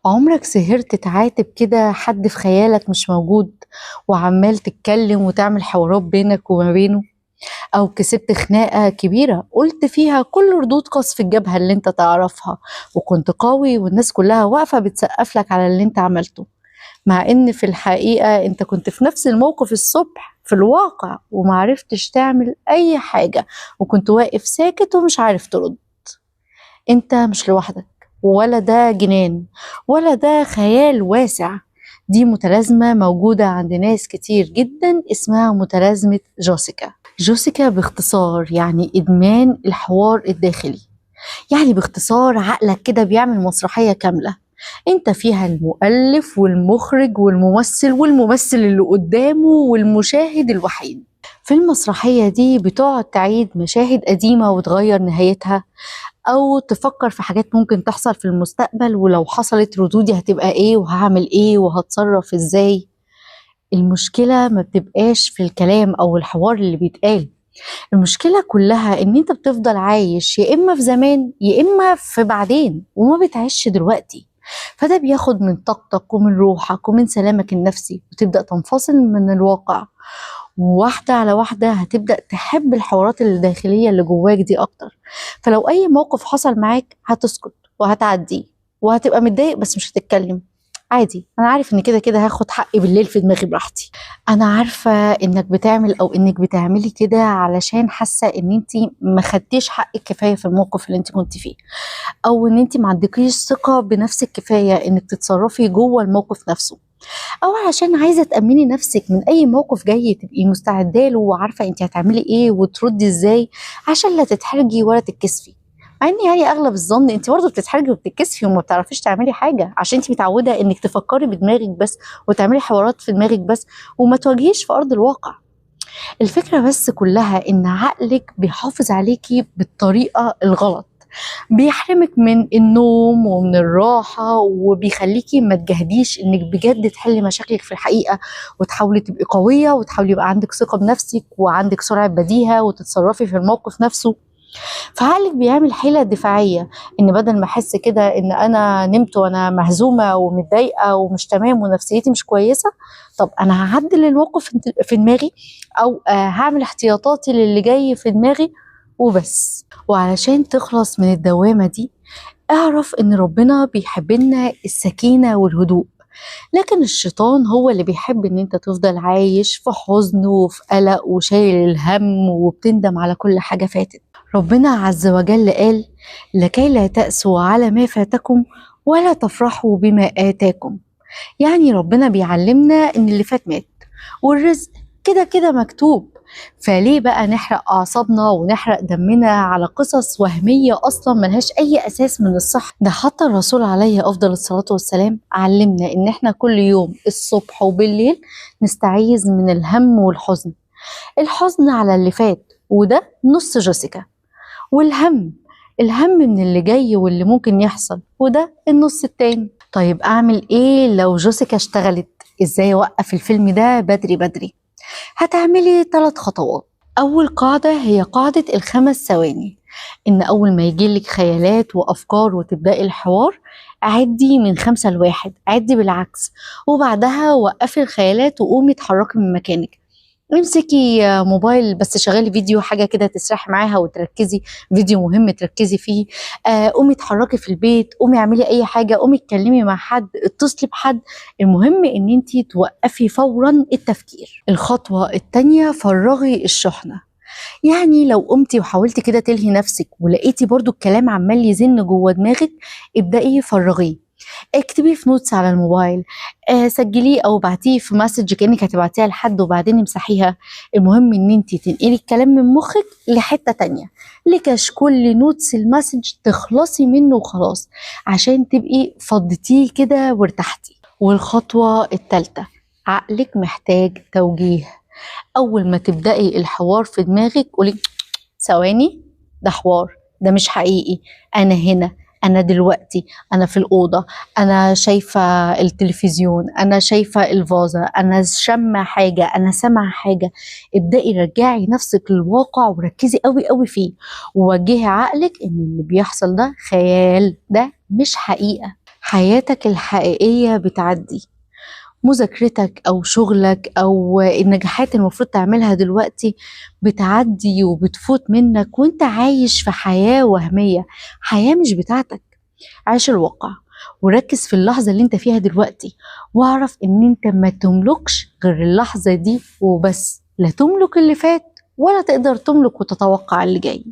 عمرك سهرت تعاتب كده حد في خيالك مش موجود، وعمال تتكلم وتعمل حوارات بينك وما بينه؟ أو كسبت خناقة كبيرة قلت فيها كل ردود قصف الجبهة اللي انت تعرفها، وكنت قوي والناس كلها واقفة بتسقف لك على اللي انت عملته، مع ان في الحقيقة انت كنت في نفس الموقف الصبح في الواقع ومعرفتش تعمل أي حاجة، وكنت واقف ساكت ومش عارف ترد. انت مش لوحدك، ولا ده جنان، ولا ده خيال واسع. دي متلازمة موجودة عند ناس كتير جدا، اسمها متلازمة جوسيكا. جوسيكا باختصار يعني إدمان الحوار الداخلي. يعني باختصار عقلك كده بيعمل مسرحية كاملة، انت فيها المؤلف والمخرج والممثل اللي قدامه والمشاهد الوحيد. في المسرحية دي بتقعد تعيد مشاهد قديمة وتغير نهايتها، أو تفكر في حاجات ممكن تحصل في المستقبل، ولو حصلت ردودي هتبقى إيه وهعمل إيه وهتصرف إزاي. المشكلة ما بتبقاش في الكلام أو الحوار اللي بيتقال، المشكلة كلها إن أنت بتفضل عايش يا إما في زمان يا إما في بعدين، وما بتعيش دلوقتي. فده بياخد من طاقتك ومن روحك ومن سلامك النفسي، وتبدأ تنفصل من الواقع. واحدة على واحدة هتبدأ تحب الحوارات الداخلية اللي جواك دي أكتر. فلو أي موقف حصل معاك هتسكت وهتعديه، وهتبقى متضايق بس مش هتتكلم. عادي، أنا عارف إن كده كده هاخد حقي بالليل في دماغي براحتي. أنا عارفة إنك بتعمل أو إنك بتعملي كده علشان حاسة إن أنتي ما خدتيش حقك كفاية في الموقف اللي أنتي كنت فيه، أو إن أنتي ما عندكيش ثقة بنفسك كفاية إنك تتصرفي جوه الموقف نفسه، او عشان عايزه تامني نفسك من اي موقف جاي تبقي مستعده له وعارفه انت هتعملي ايه وتردي ازاي، عشان لا تتحرجي ولا تتكسفي. مع ان يعني اغلب الظن انت برضه بتتحرجي وبتتكسفي وما بتعرفيش تعملي حاجه، عشان انت متعوده انك تفكري بدماغك بس وتعملي حوارات في دماغك بس، وما تواجهيش في ارض الواقع. الفكره بس كلها ان عقلك بيحافظ عليكي بالطريقه الغلط، بيحرمك من النوم ومن الراحة، وبيخليكي ما تجهديش انك بجد تحلي مشاكلك في الحقيقة، وتحاولي تبقي قوية وتحاولي يبقى عندك ثقة بنفسك وعندك سرعة بديهة وتتصرفي في الموقف نفسه. فعقلك بيعمل حيلة دفاعية، ان بدل ما احس كده ان انا نمت وانا مهزومة ومتضايقة ومش تمام ونفسيتي مش كويسة، طب انا هعدل الموقف في دماغي، او هعمل احتياطاتي للي جاي في دماغي وبس. وعلشان تخلص من الدوامة دي، اعرف ان ربنا بيحب لنا السكينة والهدوء، لكن الشيطان هو اللي بيحب ان انت تفضل عايش في حزن وفي قلق وشايل الهم وبتندم على كل حاجة فاتت. ربنا عز وجل قال: لكي لا تأسوا على ما فاتكم ولا تفرحوا بما آتاكم. يعني ربنا بيعلمنا ان اللي فات مات، والرزق كده كده مكتوب. فليه بقى نحرق أعصابنا ونحرق دمنا على قصص وهمية أصلا ملهاش أي أساس من الصح؟ ده حتى الرسول عليه أفضل الصلاة والسلام علمنا إن احنا كل يوم الصبح وبالليل نستعيذ من الهم والحزن. الحزن على اللي فات، وده نص جوسيكا، والهم الهم من اللي جاي واللي ممكن يحصل، وده النص التاني. طيب أعمل إيه لو جوسيكا اشتغلت؟ إزاي أوقف الفيلم ده بدري بدري؟ هتعملي 3 خطوات. أول قاعدة هي قاعدة ال5 ثواني، إن أول ما يجيلك خيالات وأفكار وتبدأي الحوار، عدي من 5 ل1، عدي بالعكس، وبعدها وقفي الخيالات وقومي اتحركي من مكانك. امسكي موبايل بس شغلي فيديو حاجة كده تسرحي معاها وتركزي، فيديو مهم تركزي فيه. قومي اتحركي في البيت، قومي اعملي اي حاجة، قومي اتكلمي مع حد، اتصلي بحد. المهم ان انتي توقفي فورا التفكير. الخطوة التانية: فرغي الشحنة. يعني لو قمتي وحاولتي كده تلهي نفسك ولقيتي برضو الكلام عمال يزن جوه دماغك، ابدأي فرغيه. اكتبيه في نوتس على الموبايل، سجليه او بعتيه في مسج كأنك هتبعتيها لحد وبعدين امسحيها. المهم ان انت تنقلي الكلام من مخك لحتة تانية، لكشكول نوتس المسج تخلصي منه وخلاص، عشان تبقي فضيتيه كده وارتحتي. والخطوة التالتة: عقلك محتاج توجيه. اول ما تبدأي الحوار في دماغك قولي: ثواني، ده حوار، ده مش حقيقي، انا هنا، انا دلوقتي، انا في الأوضة، انا شايفة التلفزيون، انا شايفة الفازة، انا شامة حاجة، انا سامعة حاجة. ابدأي رجعي نفسك للواقع وركزي قوي قوي فيه، ووجهي عقلك ان اللي بيحصل ده خيال، ده مش حقيقة. حياتك الحقيقية بتعدي، مذاكرتك أو شغلك أو النجاحات المفروض تعملها دلوقتي بتعدي وبتفوت منك وانت عايش في حياة وهمية، حياة مش بتاعتك. عيش الواقع وركز في اللحظة اللي انت فيها دلوقتي، واعرف ان انت ما تملكش غير اللحظة دي وبس، لا تملك اللي فات ولا تقدر تملك وتتوقع اللي جاي.